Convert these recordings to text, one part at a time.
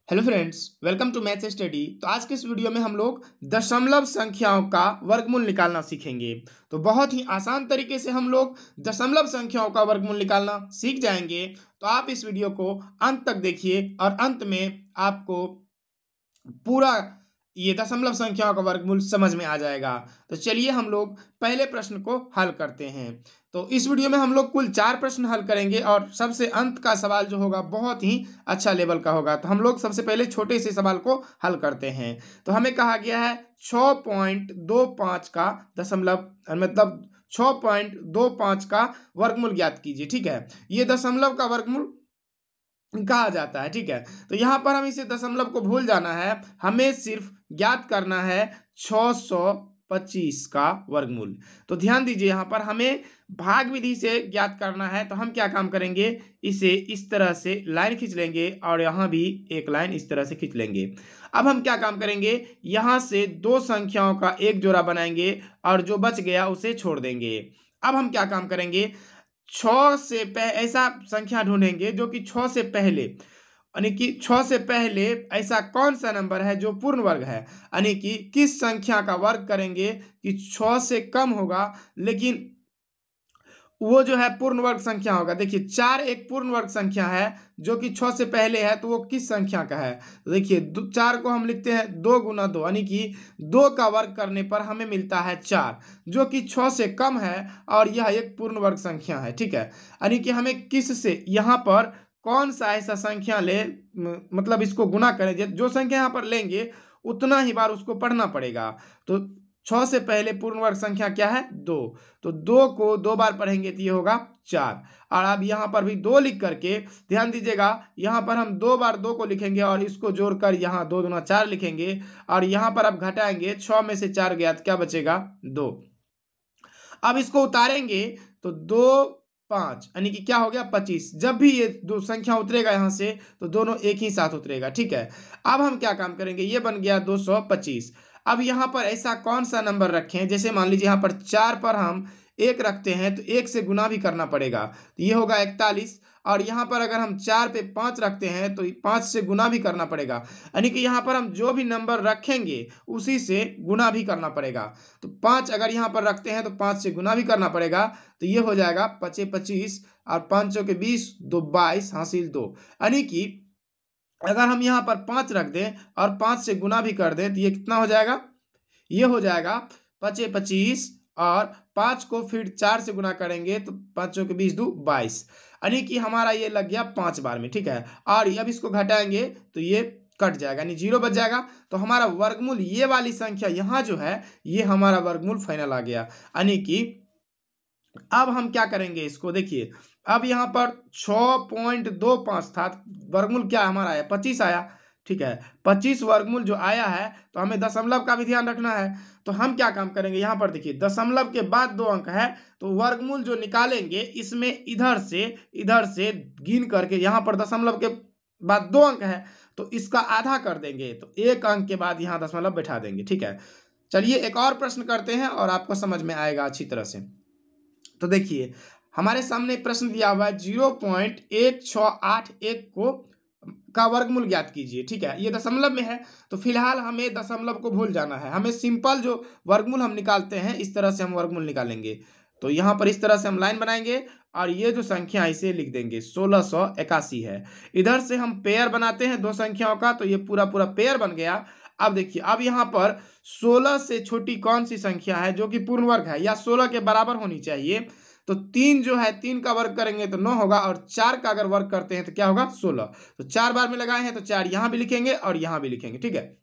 Hello friends, welcome to maths study. तो आज के इस वीडियो में हम लोग दशमलव संख्याओं का वर्गमूल निकालना सीखेंगे। तो बहुत ही आसान तरीके से हम लोग दशमलव संख्याओं का वर्गमूल निकालना सीख जाएंगे। तो आप इस वीडियो को अंत तक देखिए और अंत में आपको पूरा ये दशमलव संख्याओं का वर्गमूल समझ में आ जाएगा। तो चलिए हम लोग पहले प्रश्न को हल करते हैं। तो इस वीडियो में हम लोग कुल 4 प्रश्न हल करेंगे और सबसे अंत का सवाल जो होगा बहुत ही अच्छा लेवल का होगा। तो हम लोग सबसे पहले छोटे से सवाल को हल करते हैं। तो हमें कहा गया है 6.25 का दशमलव मतलब 6.25 का वर्गमूल ज्ञात कीजिए। ठीक है, ये दशमलव का वर्गमूल कहा जाता है। ठीक है, तो यहाँ पर हम इसे दशमलव को भूल जाना है, हमें सिर्फ ज्ञात करना है 625 का वर्गमूल। तो ध्यान दीजिए, यहाँ पर हमें भाग विधि से ज्ञात करना है। तो हम क्या काम करेंगे, इसे इस तरह से लाइन खींच लेंगे और यहाँ भी एक लाइन इस तरह से खींच लेंगे। अब हम क्या काम करेंगे, यहाँ से दो संख्याओं का एक जोड़ा बनाएंगे और जो बच गया उसे छोड़ देंगे। अब हम क्या काम करेंगे, ऐसा संख्या ढूंढेंगे जो कि 6 से पहले, यानी कि 6 से पहले ऐसा कौन सा नंबर है जो पूर्ण वर्ग है, यानी कि किस संख्या का वर्ग करेंगे कि 6 से कम होगा लेकिन वो जो है पूर्ण वर्ग संख्या होगा। देखिए 4 एक पूर्ण वर्ग संख्या है जो कि 6 से पहले है, तो वो किस संख्या का है। तो देखिए 4 को हम लिखते हैं 2 गुना 2, यानी कि 2 का वर्ग करने पर हमें मिलता है 4, जो कि 6 से कम है और यह एक पूर्ण वर्ग संख्या है। ठीक है, यानी कि हमें किस से यहाँ पर कौन सा ऐसा संख्या ले मतलब इसको गुना करें, जो संख्या यहाँ पर लेंगे उतना ही बार उसको पढ़ना पड़ेगा। तो 6 से पहले पूर्ण वर्ग संख्या क्या है, 2। तो 2 को 2 बार पढ़ेंगे तो ये होगा 4। और अब यहाँ पर भी 2 लिख करके ध्यान दीजिएगा, यहाँ पर हम 2 बार 2 को लिखेंगे और इसको जोड़कर यहाँ 2 दूना 4 लिखेंगे और यहाँ पर अब घटाएंगे, 6 में से 4 गया तो क्या बचेगा, 2। अब इसको उतारेंगे तो 2 5, यानी कि क्या हो गया 25। जब भी ये दो संख्या उतरेगा यहाँ से तो दोनों एक ही साथ उतरेगा। ठीक है, अब हम क्या काम करेंगे, ये बन गया 225। अब यहाँ पर ऐसा कौन सा नंबर रखें, जैसे मान लीजिए यहाँ पर 4 पर हम 1 रखते हैं तो 1 से गुना भी करना पड़ेगा, तो ये होगा 41। और यहाँ पर अगर हम 4 पे 5 रखते हैं तो 5 से गुना भी करना पड़ेगा, यानी कि यहाँ पर हम जो भी नंबर रखेंगे उसी से गुना भी करना पड़ेगा। तो 5 अगर यहाँ पर रखते हैं तो 5 से गुना भी करना पड़ेगा, तो ये हो जाएगा 5 25 और 5 चौके 20, 2 22 हासिल 2। यानी कि अगर हम यहाँ पर 5 रख दें और 5 से गुना भी कर दें तो ये कितना हो जाएगा, ये हो जाएगा 5 25 और 5 को फिर 4 से गुना करेंगे तो 5 चौके 20 2 22, यानी कि हमारा ये लग गया 5 बार में। ठीक है, और अब इसको घटाएंगे तो ये कट जाएगा, यानी 0 बच जाएगा। तो हमारा वर्गमूल ये वाली संख्या यहाँ जो है ये हमारा वर्गमूल फाइनल आ गया। यानी कि अब हम क्या करेंगे, इसको देखिए, अब यहाँ पर 6.25 था, वर्गमूल क्या हमारा आया, 25 आया। ठीक है, 25 वर्गमूल जो आया है तो हमें दशमलव का भी ध्यान रखना है। तो हम क्या काम करेंगे, यहाँ पर देखिए दशमलव के बाद 2 अंक है तो वर्गमूल जो निकालेंगे इसमें इधर से गिन करके, यहाँ पर दशमलव के बाद 2 अंक है तो इसका आधा कर देंगे, तो 1 अंक के बाद यहाँ दशमलव बैठा देंगे। ठीक है, चलिए एक और प्रश्न करते हैं और आपको समझ में आएगा अच्छी तरह से। तो देखिए हमारे सामने प्रश्न दिया हुआ है 0.1681 को का वर्गमूल ज्ञात कीजिए। ठीक है, ये दशमलव में है तो फिलहाल हमें दशमलव को भूल जाना है, हमें सिंपल जो वर्गमूल हम निकालते हैं इस तरह से हम वर्गमूल निकालेंगे। तो यहाँ पर इस तरह से हम लाइन बनाएंगे और ये जो संख्या है इसे लिख देंगे 1681 है। इधर से हम पेयर बनाते हैं दो संख्याओं का, तो ये पूरा पूरा पेयर बन गया। अब देखिए, अब यहाँ पर 16 से छोटी कौन सी संख्या है जो कि पूर्ण वर्ग है या 16 के बराबर होनी चाहिए। तो 3 जो है 3 का वर्ग करेंगे तो 9 होगा और 4 का अगर वर्ग करते हैं तो क्या होगा 16। तो 4 बार में लगाए हैं तो 4 यहाँ भी लिखेंगे और यहाँ भी लिखेंगे। ठीक है,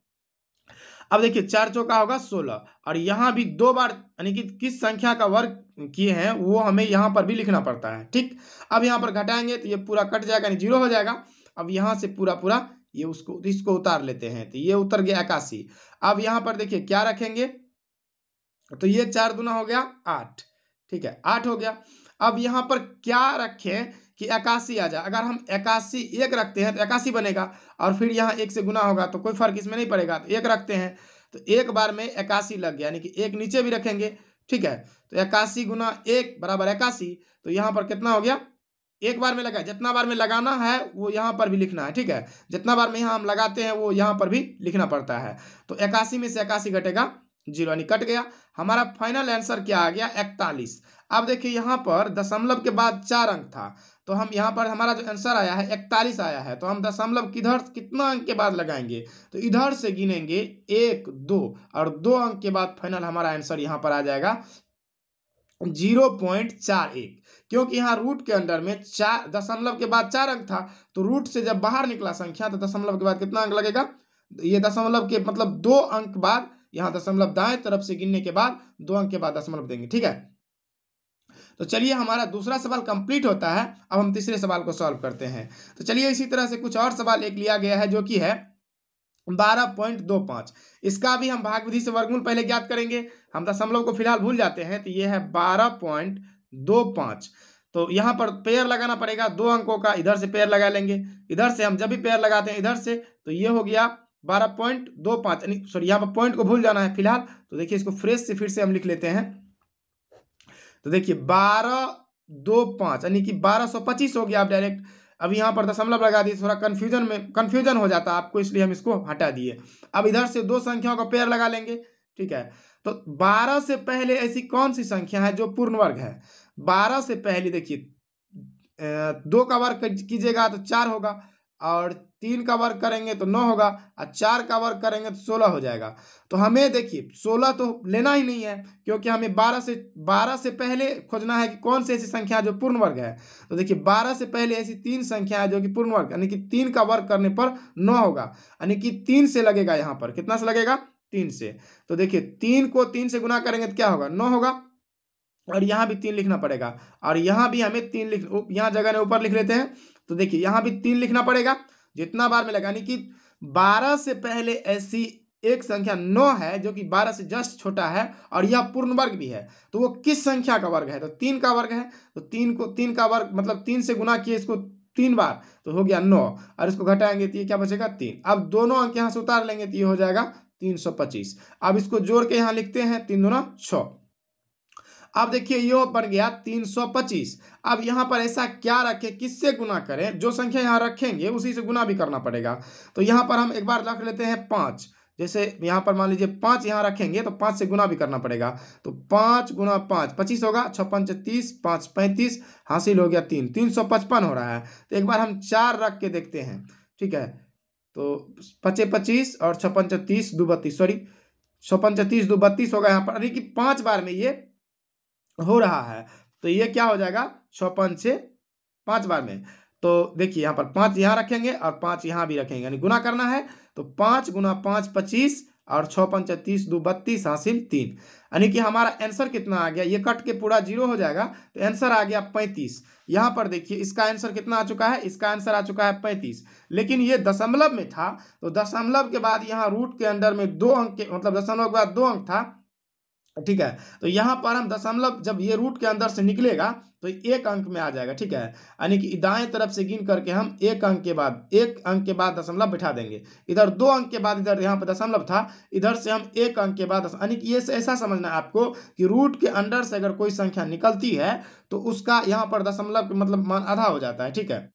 अब देखिए 4 चौका होगा 16 और यहाँ भी 2 बार, यानी कि किस संख्या का वर्ग किए हैं वो हमें यहाँ पर भी लिखना पड़ता है। ठीक, अब यहाँ पर घटाएंगे तो ये पूरा कट जाएगा, यानी 0 हो जाएगा। अब यहाँ से पूरा पूरा ये इसको उतार लेते हैं तो ये उतर गया 81। अब यहाँ पर देखिए क्या रखेंगे, तो ये 4 दूना हो गया 8। ठीक है, 8 हो गया। अब यहाँ पर क्या रखें कि 81 आ जाए, अगर हम 81 1 रखते हैं तो 81 बनेगा और फिर यहाँ 1 से गुना होगा तो कोई फर्क इसमें नहीं पड़ेगा। तो 1 रखते हैं तो एक बार में 81 लग गया, यानी कि 1 नीचे भी रखेंगे। ठीक है, तो 81 गुना 1 बराबर 81, तो यहाँ पर कितना हो गया एक बार में लगाए, जितना बार में लगाना है वो यहाँ पर भी लिखना है, ठीक है। जितना बार में यहाँ हम लगाते हैं वो यहाँ पर भी लिखना पड़ता है। तो 81 में से 81 घटेगा 0, यानी कट गया। हमारा फाइनल आंसर क्या आ गया? 41। अब देखिए यहाँ पर दशमलव के बाद 4 अंक था, तो हम यहाँ पर हमारा जो आंसर आया है 41 आया है, तो हम दशमलव किधर कितना अंक के बाद लगाएंगे? तो इधर से गिनेंगे 1 2 और 2 अंक के बाद फाइनल हमारा आंसर यहाँ पर आ जाएगा 0.41, क्योंकि यहाँ रूट के अंदर में 4 दशमलव के बाद 4 अंक था, तो रूट से जब बाहर निकला संख्या तो दशमलव के बाद कितना अंक लगेगा? ये दशमलव के मतलब 2 अंक बाद, यहाँ दशमलव दाएं तरफ से गिनने के बाद 2 अंक के बाद दशमलव देंगे, ठीक है। तो चलिए हमारा दूसरा सवाल कंप्लीट होता है। अब हम तीसरे सवाल को सॉल्व करते हैं। तो चलिए इसी तरह से कुछ और सवाल एक लिया गया है जो कि है 12.25। इसका भी हम भाग विधि से वर्गमूल पहले ज्ञात करेंगे, हम दशमलव को फिलहाल भूल जाते हैं। तो ये है 12.25। तो यहाँ पर पेयर लगाना पड़ेगा, 2 अंकों का इधर से पेयर लगा लेंगे, इधर से हम जब भी पेयर लगाते हैं इधर से, तो ये हो गया 12.25, यानी सॉरी यहाँ पर पॉइंट को भूल जाना है फिलहाल। तो देखिए इसको फ्रेश से फिर से हम लिख लेते हैं। तो देखिए 12.25 यानी कि 1225 हो गया। आप डायरेक्ट अब यहाँ पर दशमलव लगा दिए, थोड़ा कन्फ्यूजन हो जाता आपको, इसलिए हम इसको हटा दिए। अब इधर से 2 संख्याओं का पेयर लगा लेंगे, ठीक है। तो 12 से पहले ऐसी कौन सी संख्या है जो पूर्ण वर्ग है? 12 से पहले देखिए 2 का वर्ग कीजिएगा तो 4 होगा, और 3 का वर्ग करेंगे तो 9 होगा, और 4 का वर्ग करेंगे तो 16 हो जाएगा। तो हमें देखिए 16 तो लेना ही नहीं है, क्योंकि हमें 12 से पहले खोजना है कि कौन सी ऐसी संख्या जो पूर्ण वर्ग है। तो देखिए 12 से पहले ऐसी 3 संख्या है जो कि पूर्ण वर्ग, यानी कि 3 का वर्ग करने पर 9 होगा, यानी कि 3 से लगेगा। यहाँ पर कितना से लगेगा? 3 से। तो देखिए 3 को 3 से गुना करेंगे तो क्या होगा? 9 होगा, और यहाँ भी 3 लिखना पड़ेगा, और यहाँ भी हमें 3 यहाँ जगह ने ऊपर लिख लेते हैं। तो देखिए यहाँ भी 3 लिखना पड़ेगा जितना बार में लगा, यानी कि 12 से पहले ऐसी एक संख्या 9 है जो कि 12 से जस्ट छोटा है, और यह पूर्ण वर्ग भी है। तो वो किस संख्या का वर्ग है? तो 3 का वर्ग है। तो 3 का वर्ग मतलब 3 से गुना किए इसको 3 बार, तो हो गया 9, और इसको घटाएंगे तो ये क्या बचेगा? 3। अब दोनों अंक यहाँ से उतार लेंगे तो ये हो जाएगा 325। अब इसको जोड़ के यहाँ लिखते हैं 3 दूना 6। अब देखिए ये बन गया 325। अब यहाँ पर ऐसा क्या रखें, किससे गुना करें? जो संख्या यहाँ रखेंगे उसी से गुना भी करना पड़ेगा। तो यहाँ पर हम एक बार रख लेते हैं 5। जैसे यहाँ पर मान लीजिए 5 यहाँ रखेंगे तो 5 से गुना भी करना पड़ेगा। तो 5 गुना 5 25 होगा, 6 5 30, 5 35, हासिल हो गया 3, 355 हो रहा है। तो एक बार हम 4 रख के देखते हैं, ठीक है। तो 5 25 और 6 5 30 2 32, सॉरी 6 5 30 2 32 होगा यहाँ पर, यानी कि 5 बार में ये हो रहा है। तो ये क्या हो जाएगा? 6 5 6, 5 बार में। तो देखिए यहाँ पर 5 यहाँ रखेंगे और 5 यहाँ भी रखेंगे, यानी गुना करना है। तो 5 गुना 5 25, और 6 5 30 2 32, हासिल 3, यानी कि हमारा आंसर कितना आ गया? ये कट के पूरा 0 हो जाएगा, तो आंसर आ गया 35। यहाँ पर देखिए इसका आंसर कितना आ चुका है? इसका आंसर आ चुका है 35, लेकिन ये दशमलव में था। तो दशमलव के बाद यहाँ रूट के अंदर में 2 अंक के मतलब दशमलव के बाद 2 अंक था, ठीक है। तो यहाँ पर हम दशमलव जब ये रूट के अंदर से निकलेगा तो 1 अंक में आ जाएगा, ठीक है। यानी कि दाएं तरफ से गिन करके हम 1 अंक के बाद दशमलव बिठा देंगे। इधर 2 अंक के बाद इधर यहाँ पर दशमलव था, इधर से हम 1 अंक के बाद, यानी कि ये ऐसा समझना है आपको कि रूट के अंदर से अगर कोई संख्या निकलती है तो उसका यहाँ पर दशमलव मतलब मान आधा हो जाता है, ठीक है।